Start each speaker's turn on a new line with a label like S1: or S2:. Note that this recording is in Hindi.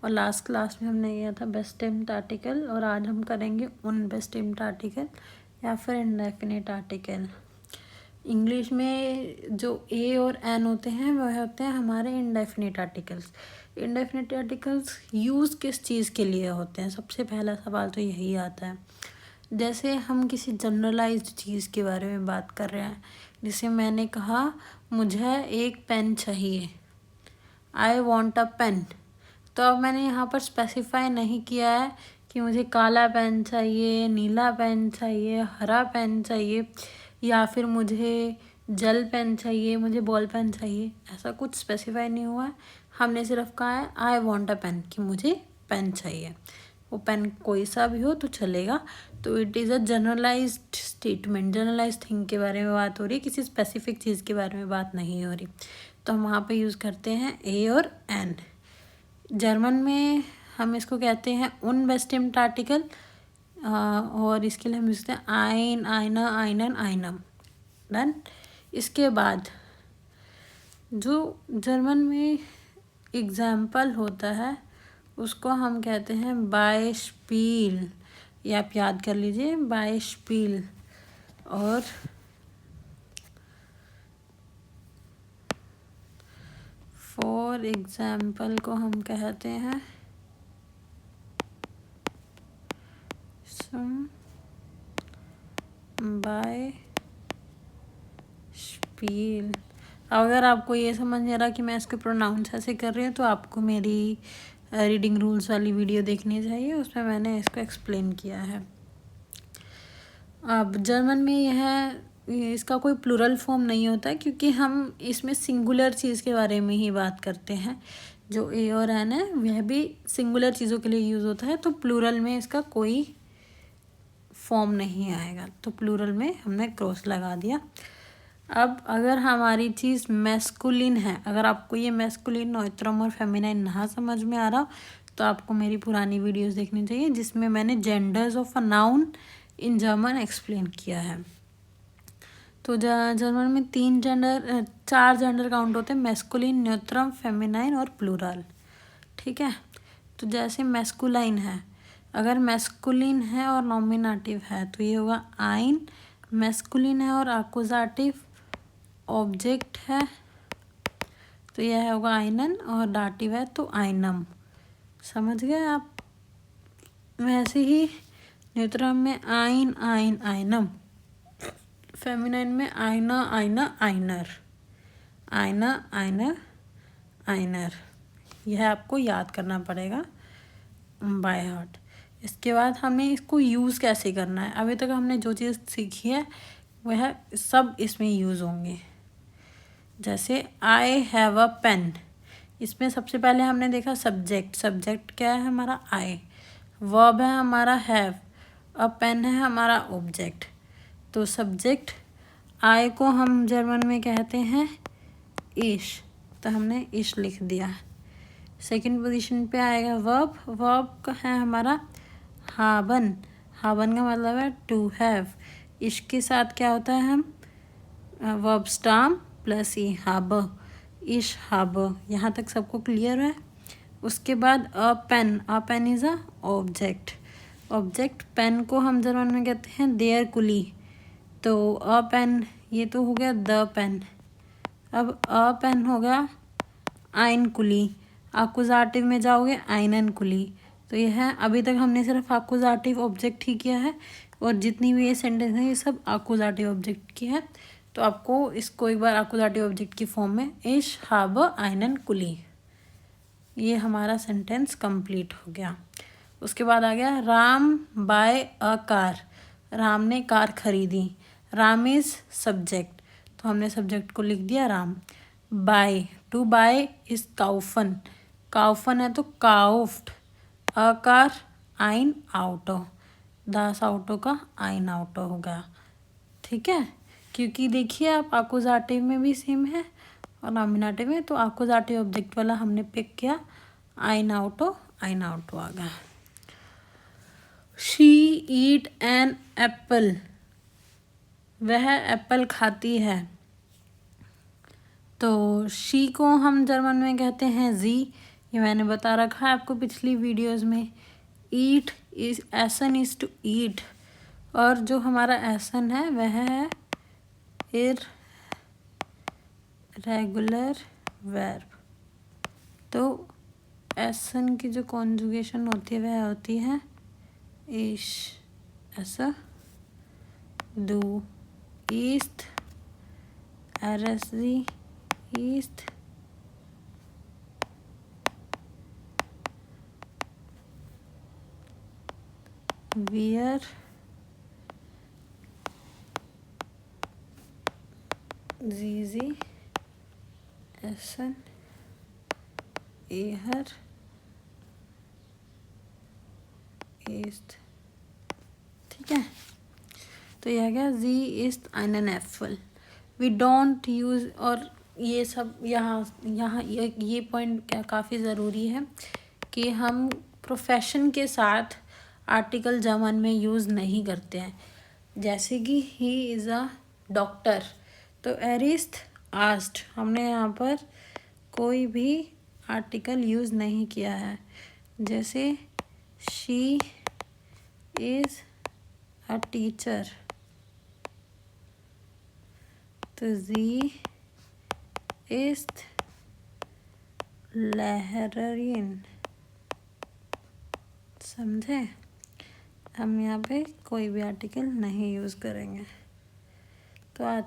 S1: और लास्ट क्लास में हमने किया था बेस्टिम्ड आर्टिकल, और आज हम करेंगे अनबेस्टिम्ड आर्टिकल या फिर इंडेफिनिट आर्टिकल। इंग्लिश में जो ए और एन होते हैं वह होते हैं हमारे indefinite articles. Indefinite articles use किस चीज़ के लिए होते हैं, सबसे पहला सवाल तो यही आता है। जैसे हम किसी जनरलाइज्ड चीज़ के बारे में बात कर रहे हैं, जैसे मैंने कहा मुझे एक पेन चाहिए, आई वॉन्ट अ पेन। तो अब मैंने यहाँ पर स्पेसिफाई नहीं किया है कि मुझे काला पेन चाहिए, नीला पेन चाहिए, हरा पेन चाहिए, या फिर मुझे जेल पेन चाहिए, मुझे बॉल पेन चाहिए। ऐसा कुछ स्पेसिफाई नहीं हुआ है। हमने सिर्फ कहा है आई वॉन्ट अ पेन, कि मुझे पेन चाहिए। वो पेन कोई सा भी हो तो चलेगा। तो it is a generalised statement, generalise thing के बारे में बात हो रही है, किसी स्पेसिफिक चीज़ के बारे में बात नहीं हो रही। तो हम वहाँ पे यूज़ करते हैं ए और एन। जर्मन में हम इसको कहते हैं अनबेस्टिम्ड आर्टिकल, और इसके लिए हम यूज़ करते हैं आइन, आइना, आइनन, आइनम। डन। इसके बाद जो जर्मन में एग्जाम्पल होता है उसको हम कहते हैं बायस्पील। ये आप याद कर लीजिए, बायस्पील। और फॉर एग्जाम्पल को हम कहते हैं बाय स्पील। अगर आपको ये समझ नहीं आ रहा कि मैं इसके प्रोनाउंस ऐसे कर रही हूँ तो आपको मेरी रीडिंग रूल्स वाली वीडियो देखनी चाहिए, उसमें मैंने इसको एक्सप्लेन किया है। अब जर्मन में इसका कोई प्लूरल फॉर्म नहीं होता है, क्योंकि हम इसमें सिंगुलर चीज़ के बारे में ही बात करते हैं। जो ए और एन है वह भी सिंगुलर चीज़ों के लिए यूज़ होता है, तो प्लूरल में इसका कोई फॉर्म नहीं आएगा। तो प्लूरल में हमने क्रॉस लगा दिया। अब अगर हमारी चीज़ मैस्कुलिन है, अगर आपको ये मैस्कुलिन, नॉइत्रम और फेमिनाइन ना समझ में आ रहा तो आपको मेरी पुरानी वीडियोस देखनी चाहिए, जिसमें मैंने genders of a noun in German explain किया है। तो जर्मन में 4 जेंडर काउंट होते हैं, मैस्कुलिन, न्यूट्रम, फेमिनाइन और प्लूरल। ठीक है। तो जैसे मैस्कुलाइन है, अगर मैस्कुलिन है और नॉमिनेटिव है तो ये होगा आइन। मैस्कुलिन है और आकुजाटिव ऑब्जेक्ट है तो यह होगा आइनन, और डाटिव है तो आइनम। समझ गए आप। वैसे ही न्यूट्रम में आइन, आइन, आइनम। फेमिनाइन में आइना, आइना, आइनर। आइना, आइनर, आइनर। यह आपको याद करना पड़ेगा बाय हार्ट। इसके बाद हमें इसको यूज़ कैसे करना है। अभी तक हमने जो चीज़ सीखी है वह सब इसमें यूज़ होंगे। जैसे आई हैव अ पेन, इसमें सबसे पहले हमने देखा सब्जेक्ट। सब्जेक्ट क्या है हमारा? आई। वर्ब है हमारा हैव। अ पेन है हमारा ऑब्जेक्ट। तो सब्जेक्ट आई को हम जर्मन में कहते हैं इश, तो हमने इश लिख दिया। सेकंड पोजीशन पे आएगा वर्ब। वर्ब का है हमारा हाबन। हाबन का मतलब है टू हैव। इश के साथ क्या होता है, हम वर्ब स्टाम प्लस ई, हाब, इश हाब। यहाँ तक सबको क्लियर है। उसके बाद a pen. A pen is a object. Object pen को हम जर्मन में कहते हैं देयर कुली। तो अ पेन, ये तो हो गया द पेन। अब अ पेन हो गया आइन कुली। आकुजाटिव में जाओगे आइनन कुली। तो यह है, अभी तक हमने सिर्फ आकुजाटिव ऑब्जेक्ट ही किया है, और जितनी भी ये सेंटेंस है ये सब आकुजाटिव ऑब्जेक्ट की है। तो आपको इसको एक बार आकुजाटिव ऑब्जेक्ट की फॉर्म में इश हाब आइनन कुली, ये हमारा सेंटेंस कंप्लीट हो गया। उसके बाद आ गया Ram buy a car. Ram ने कार खरीदी। राम इज सब्जेक्ट, तो हमने सब्जेक्ट को लिख दिया Ram. Buy, to buy is काउफन। काउफन है तो काउफ्ड। अ कार आइन आउटो, दास आउटो का आइन आउटो होगा। ठीक है, क्योंकि देखिए आप आकुजाटिव में भी सेम है और नॉमिनेटिव में, तो आकुजाटिव ऑब्जेक्ट वाला हमने पिक किया, आइन आउटो, आइन आउटो आ गया। शी ईट एन एप्पल, वह एप्पल खाती है। तो शी को हम जर्मन में कहते हैं जी, ये मैंने बता रखा है आपको पिछली वीडियोस में। Eat is as an is to eat, और जो हमारा एसन है वह है इर्रेगुलर वर्ब। तो एसन की जो कॉन्जुगेशन होती है वह होती है इश, ऐसा दू, ईस्ट, एरसरी, ईस्ट, वियर, जीजी, एसन, एहर, ईस्ट। ठीक है, तो यह गया जी इस्ट einen apple. We don't use, और ये सब यहाँ ये पॉइंट क्या काफ़ी ज़रूरी है कि हम प्रोफेशन के साथ आर्टिकल जमन में यूज़ नहीं करते हैं। जैसे कि ही इज़ अ डॉक्टर, तो एरिस्ट आस्क्ड, हमने यहाँ पर कोई भी आर्टिकल यूज़ नहीं किया है। जैसे शी इज़ अ टीचर, तो जी इस्ट लहरीन। समझे, हम यहाँ पे कोई भी आर्टिकल नहीं यूज़ करेंगे। तो आज